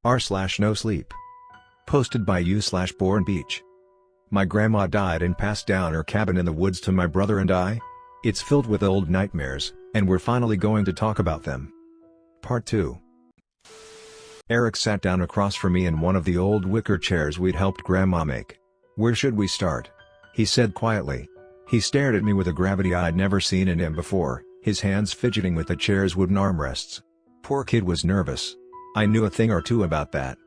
r/Nosleep. Posted by u/Born Beach. My grandma died and passed down her cabin in the woods to my brother and I. It's filled with old nightmares, and we're finally going to talk about them. Part 2. Eric sat down across from me in one of the old wicker chairs we'd helped Grandma make. "Where should we start?" he said quietly. He stared at me with a gravity I'd never seen in him before, his hands fidgeting with the chair's wooden armrests. Poor kid was nervous. I knew a thing or two about that.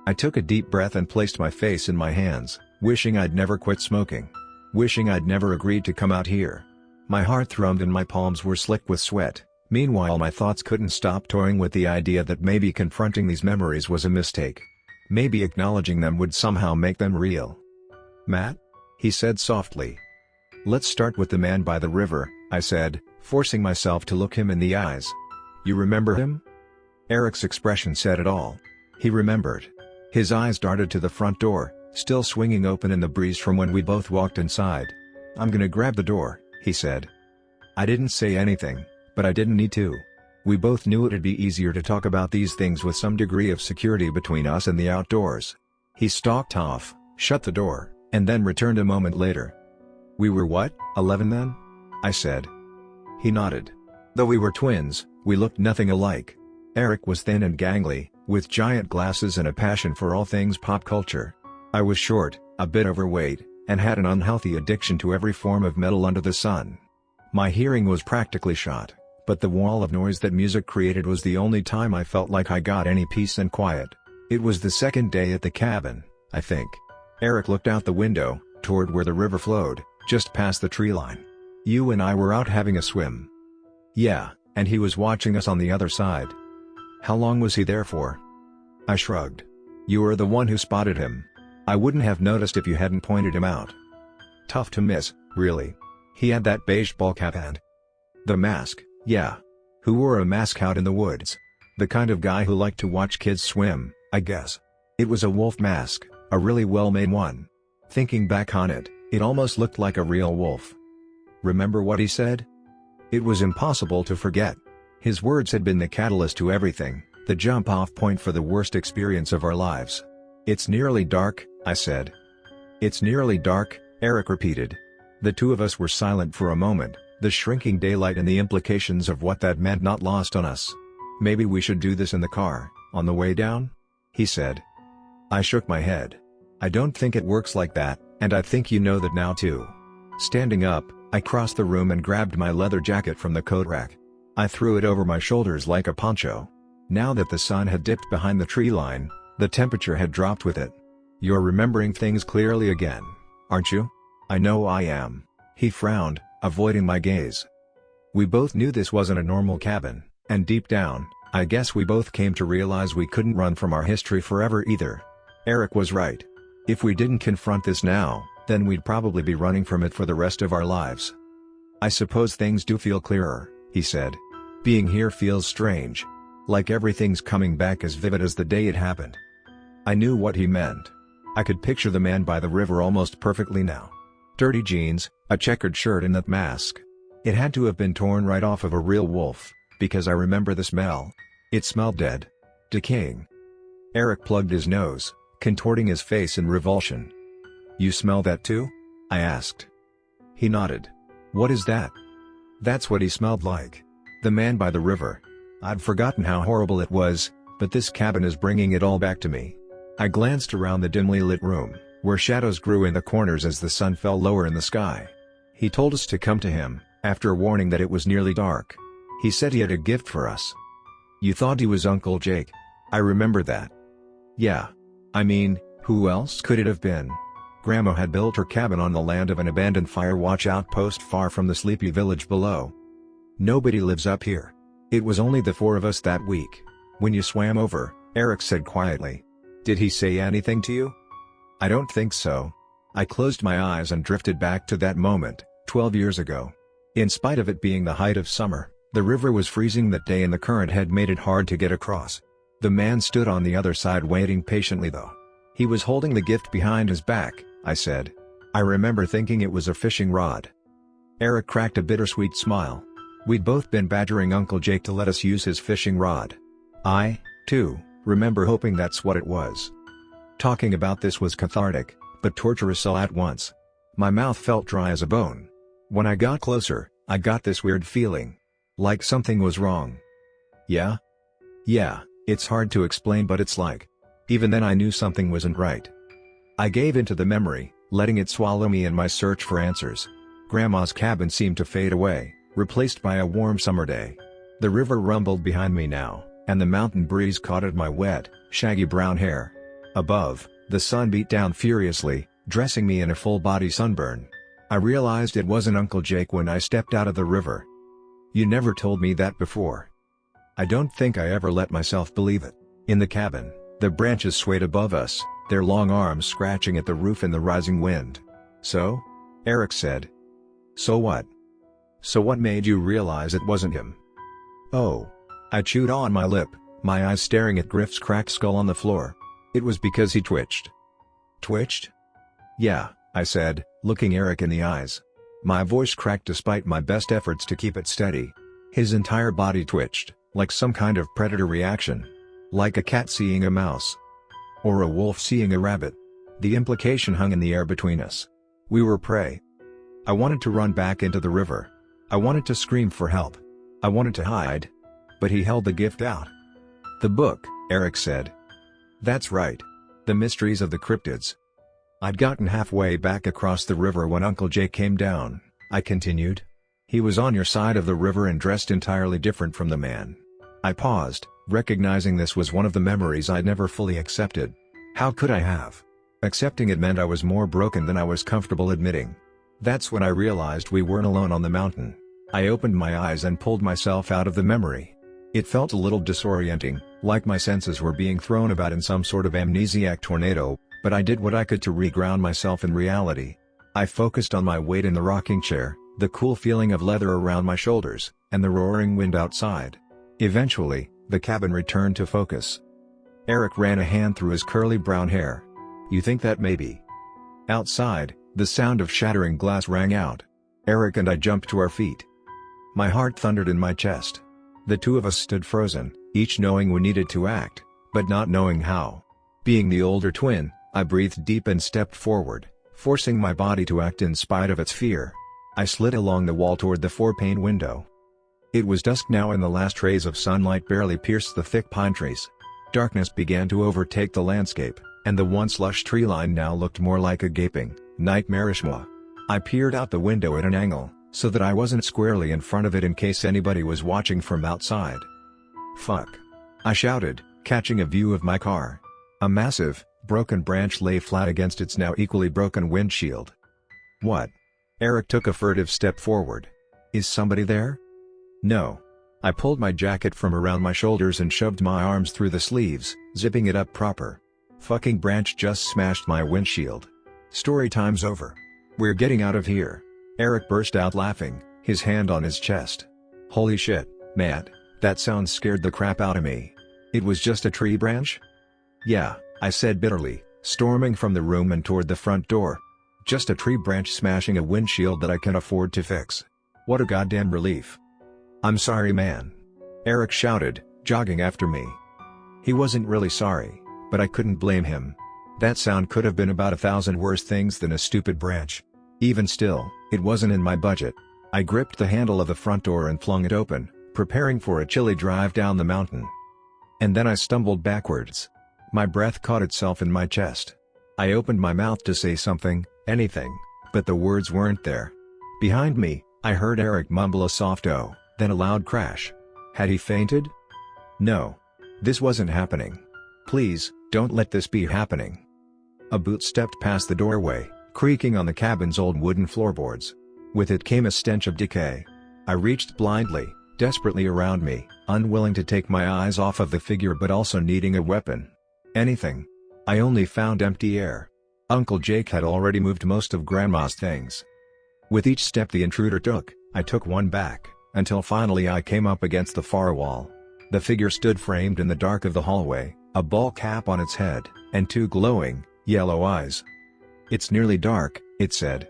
I took a deep breath and placed my face in my hands, wishing I'd never quit smoking. Wishing I'd never agreed to come out here. My heart thrummed and my palms were slick with sweat. Meanwhile, my thoughts couldn't stop toying with the idea that maybe confronting these memories was a mistake. Maybe acknowledging them would somehow make them real. "Matt?" he said softly. "Let's start with the man by the river," I said, forcing myself to look him in the eyes. "You remember him?" Eric's expression said it all. He remembered. His eyes darted to the front door, still swinging open in the breeze from when we both walked inside. "I'm gonna grab the door," he said. I didn't say anything, but I didn't need to. We both knew it'd be easier to talk about these things with some degree of security between us and the outdoors. He stalked off, shut the door, and then returned a moment later. "We were what, 11 then?" I said. He nodded. Though we were twins, we looked nothing alike. Eric was thin and gangly, with giant glasses and a passion for all things pop culture. I was short, a bit overweight, and had an unhealthy addiction to every form of metal under the sun. My hearing was practically shot, but the wall of noise that music created was the only time I felt like I got any peace and quiet. It was the second day at the cabin, I think. Eric looked out the window, toward where the river flowed, just past the tree line. "You and I were out having a swim." "Yeah, and he was watching us on the other side." "How long was he there for?" I shrugged. "You were the one who spotted him. I wouldn't have noticed if you hadn't pointed him out." "Tough to miss, really. He had that beige ball cap and the mask, yeah. Who wore a mask out in the woods? The kind of guy who liked to watch kids swim, I guess. It was a wolf mask, a really well-made one. Thinking back on it, it almost looked like a real wolf." "Remember what he said?" It was impossible to forget. His words had been the catalyst to everything, the jump-off point for the worst experience of our lives. "It's nearly dark," I said. "It's nearly dark," Eric repeated. The two of us were silent for a moment, the shrinking daylight and the implications of what that meant not lost on us. "Maybe we should do this in the car, on the way down?" he said. I shook my head. "I don't think it works like that, and I think you know that now too." Standing up, I crossed the room and grabbed my leather jacket from the coat rack. I threw it over my shoulders like a poncho. Now that the sun had dipped behind the tree line, the temperature had dropped with it. "You're remembering things clearly again, aren't you?" "I know I am." He frowned, avoiding my gaze. We both knew this wasn't a normal cabin, and deep down, I guess we both came to realize we couldn't run from our history forever either. Eric was right. If we didn't confront this now, then we'd probably be running from it for the rest of our lives. "I suppose things do feel clearer," he said. "Being here feels strange. Like everything's coming back as vivid as the day it happened." I knew what he meant. I could picture the man by the river almost perfectly now. Dirty jeans, a checkered shirt and that mask. It had to have been torn right off of a real wolf, because I remember the smell. It smelled dead. Decaying. Eric plugged his nose, contorting his face in revulsion. "You smell that too?" I asked. He nodded. "What is that?" That's what he smelled like. The man by the river. I'd forgotten how horrible it was, but this cabin is bringing it all back to me. I glanced around the dimly lit room, where shadows grew in the corners as the sun fell lower in the sky. He told us to come to him, after warning that it was nearly dark. He said he had a gift for us. "You thought he was Uncle Jake?" I remember that. "Yeah. I mean, who else could it have been?" Grandma had built her cabin on the land of an abandoned fire watch outpost far from the sleepy village below. "Nobody lives up here. It was only the four of us that week. When you swam over," Eric said quietly. "Did he say anything to you?" "I don't think so." I closed my eyes and drifted back to that moment, 12 years ago. In spite of it being the height of summer, the river was freezing that day and the current had made it hard to get across. The man stood on the other side waiting patiently though. "He was holding the gift behind his back," I said. "I remember thinking it was a fishing rod." Eric cracked a bittersweet smile. We'd both been badgering Uncle Jake to let us use his fishing rod. I, too, Remember hoping that's what it was. Talking about this was cathartic, but torturous all at once. My mouth felt dry as a bone. When I got closer, I got this weird feeling. Like something was wrong. Yeah? Yeah, it's hard to explain, but it's like. Even then I knew something wasn't right. I gave into the memory, letting it swallow me in my search for answers. Grandma's cabin seemed to fade away, replaced by a warm summer day. The river rumbled behind me now, and the mountain breeze caught at my wet, shaggy brown hair. Above, the sun beat down furiously, dressing me in a full-body sunburn. I realized it wasn't Uncle Jake when I stepped out of the river. You never told me that before. I don't think I ever let myself believe it. In the cabin, the branches swayed above us, their long arms scratching at the roof in the rising wind. So? Eric said. So what? So what made you realize it wasn't him? Oh. I chewed on my lip, my eyes staring at Griff's cracked skull on the floor. It was because he twitched. Twitched? Yeah, I said, looking Eric in the eyes. My voice cracked despite my best efforts to keep it steady. His entire body twitched, like some kind of predator reaction. Like a cat seeing a mouse. Or a wolf seeing a rabbit. The implication hung in the air between us. We were prey. I wanted to run back into the river. I wanted to scream for help. I wanted to hide. But he held the gift out. The book, Eric said. That's right. The Mysteries of the Cryptids. I'd gotten halfway back across the river when Uncle Jake came down, I continued. He was on your side of the river and dressed entirely different from the man. I paused, recognizing this was one of the memories I'd never fully accepted. How could I have? Accepting it meant I was more broken than I was comfortable admitting. That's when I realized we weren't alone on the mountain. I opened my eyes and pulled myself out of the memory. It felt a little disorienting, like my senses were being thrown about in some sort of amnesiac tornado, but I did what I could to reground myself in reality. I focused on my weight in the rocking chair, the cool feeling of leather around my shoulders, and the roaring wind outside. Eventually, the cabin returned to focus. Eric ran a hand through his curly brown hair. You think that maybe? Outside, the sound of shattering glass rang out. Eric and I jumped to our feet. My heart thundered in my chest. The two of us stood frozen, each knowing we needed to act, but not knowing how. Being the older twin, I breathed deep and stepped forward, forcing my body to act in spite of its fear. I slid along the wall toward the four-pane window. It was dusk now and the last rays of sunlight barely pierced the thick pine trees. Darkness began to overtake the landscape, and the once lush tree line now looked more like a gaping, nightmarish maw. I peered out the window at an angle, so that I wasn't squarely in front of it in case anybody was watching from outside. Fuck! I shouted, catching a view of my car. A massive, broken branch lay flat against its now equally broken windshield. What? Eric took a furtive step forward. Is somebody there? No. I pulled my jacket from around my shoulders and shoved my arms through the sleeves, zipping it up proper. Fucking branch just smashed my windshield. Story time's over. We're getting out of here. Eric burst out laughing, his hand on his chest. Holy shit, Matt, that sound scared the crap out of me. It was just a tree branch? Yeah, I said bitterly, storming from the room and toward the front door. Just a tree branch smashing a windshield that I can afford to fix. What a goddamn relief. I'm sorry, man. Eric shouted, jogging after me. He wasn't really sorry, but I couldn't blame him. That sound could have been about 1,000 worse things than a stupid branch. Even still, it wasn't in my budget. I gripped the handle of the front door and flung it open, preparing for a chilly drive down the mountain. And then I stumbled backwards. My breath caught itself in my chest. I opened my mouth to say something, anything, but the words weren't there. Behind me, I heard Eric mumble a soft "oh," then a loud crash. Had he fainted? No. This wasn't happening. Please, don't let this be happening. A boot stepped past the doorway, creaking on the cabin's old wooden floorboards. With it came a stench of decay. I reached blindly, desperately around me, unwilling to take my eyes off of the figure but also needing a weapon. Anything. I only found empty air. Uncle Jake had already moved most of Grandma's things. With each step the intruder took, I took one back, until finally I came up against the far wall. The figure stood framed in the dark of the hallway, a ball cap on its head, and two glowing, yellow eyes. It's nearly dark, it said.